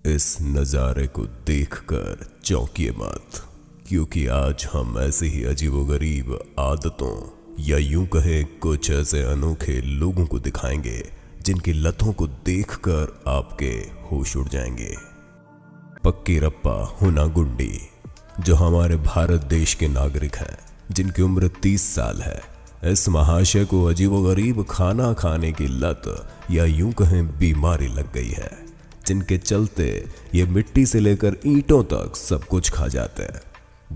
इस नज़ारे को देखकर चौंकिए मत, क्योंकि आज हम ऐसे ही अजीबोगरीब आदतों या यूं कहें कुछ ऐसे अनोखे लोगों को दिखाएंगे जिनकी लतों को देखकर आपके होश उड़ जाएंगे। पक्कीरप्पा हुनागुंडी, जो हमारे भारत देश के नागरिक हैं, जिनकी उम्र 30 साल है, इस महाशय को अजीबोगरीब खाना खाने की लत या यूं कहें बीमारी लग गई है, जिनके चलते ये मिट्टी से लेकर ईंटों तक सब कुछ खा जाते हैं।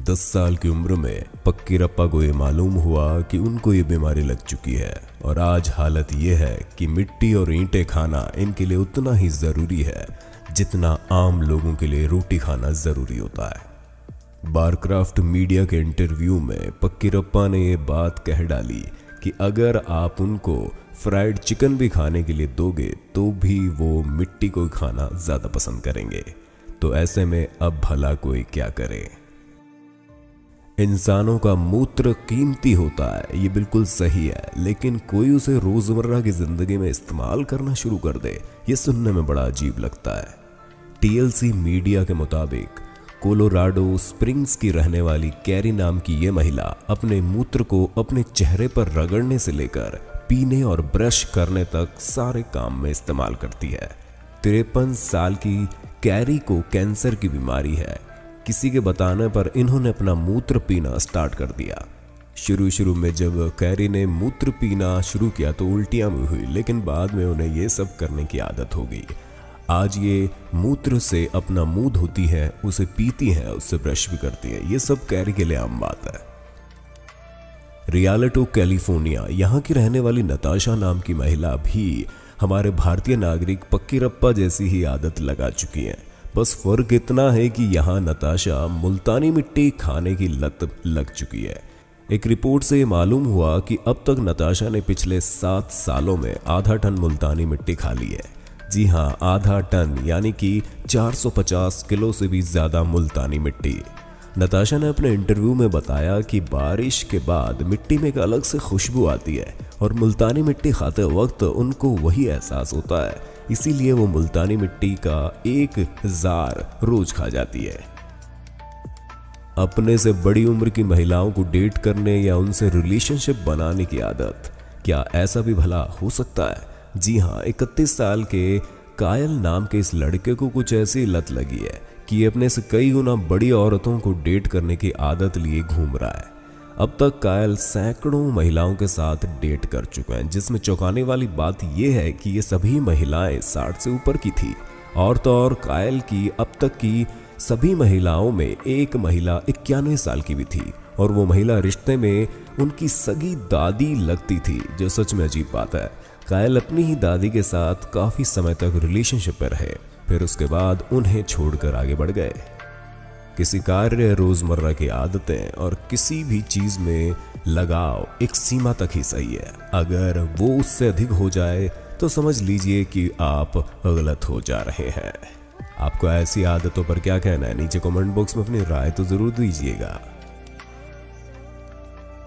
10 साल की उम्र में पक्कीरप्पा को ये मालूम हुआ कि उनको ये बीमारी लग चुकी है और आज हालत ये है कि मिट्टी और ईंटें खाना इनके लिए उतना ही ज़रूरी है जितना आम लोगों के लिए रोटी खाना ज़रूरी होता है। बारक्राफ्ट मीडिया के इंटरव्यू में पक्कीरप्पा ने ये बात कह डाली कि अगर आप उनको फ्राइड चिकन भी खाने के लिए दोगे तो भी वो मिट्टी को खाना ज़्यादा पसंद करेंगे। तो ऐसे में अब भला कोई क्या करे। इंसानों का मूत्र कीमती होता है, ये बिल्कुल सही है, लेकिन कोई उसे रोजमर्रा की जिंदगी में इस्तेमाल करना शुरू कर दे, ये सुनने में बड़ा अजीब लगता है। TLC मीडिया के मुताबिक कोलोराडो स्प्रिंग्स की रहने वाली कैरी नाम की ये महिला अपने मूत्र को अपने चेहरे पर रगड़ने से लेकर पीने और ब्रश करने तक सारे काम में इस्तेमाल करती है। 53 साल की कैरी को कैंसर की बीमारी है। किसी के बताने पर इन्होंने अपना मूत्र पीना स्टार्ट कर दिया। शुरू में जब कैरी ने मूत्र पीना शुरू किया तो उल्टियां भी हुई, लेकिन बाद में उन्हें ये सब करने की आदत हो गई। आज ये मूत्र से अपना मुंह धोती है, उसे पीती है, उससे ब्रश भी करती है। ये सब कैरी के लिए आम बात है। रियालिटो कैलिफोर्निया, यहाँ की रहने वाली नताशा नाम की महिला भी हमारे भारतीय नागरिक पक्कीरप्पा जैसी ही आदत लगा चुकी है। बस फर्क इतना है कि यहाँ नताशा मुल्तानी मिट्टी खाने की लत लग चुकी है। एक रिपोर्ट से मालूम हुआ कि अब तक नताशा ने पिछले 7 सालों में आधा टन मुल्तानी मिट्टी खा ली है। जी हाँ, आधा टन, यानी कि 450 किलो से भी ज्यादा मुल्तानी मिट्टी। नताशा ने अपने इंटरव्यू में बताया कि बारिश के बाद मिट्टी में एक अलग से खुशबू आती है और मुल्तानी मिट्टी खाते वक्त उनको वही एहसास होता है, इसीलिए वो मुल्तानी मिट्टी का 1 जार रोज खा जाती है। अपने से बड़ी उम्र की महिलाओं को डेट करने या उनसे रिलेशनशिप बनाने की आदत, क्या ऐसा भी भला हो सकता है? जी हाँ, 31 साल के कायल नाम के इस लड़के को कुछ ऐसी लत लगी है कि ये अपने से कई गुना बड़ी औरतों को डेट करने की आदत लिए घूम रहा है। अब तक कायल सैकड़ों महिलाओं के साथ डेट कर चुका है, जिसमें चौंकाने वाली बात यह है कि ये सभी महिलाएं 60 से ऊपर की थी। और तो और कायल की अब तक की सभी महिलाओं में एक महिला 91 साल की भी थी, और वो महिला रिश्ते में उनकी सगी दादी लगती थी, जो सच में अजीब बात है। कायल अपनी ही दादी के साथ काफी समय तक रिलेशनशिप में रहे, फिर उसके बाद उन्हें छोड़कर आगे बढ़ गए। किसी कार्य, रोजमर्रा की आदतें और किसी भी चीज में लगाव एक सीमा तक ही सही है। अगर वो उससे अधिक हो जाए तो समझ लीजिए कि आप गलत हो जा रहे हैं। आपको ऐसी आदतों पर क्या कहना है? नीचे कमेंट बॉक्स में अपनी राय तो जरूर दीजिएगा।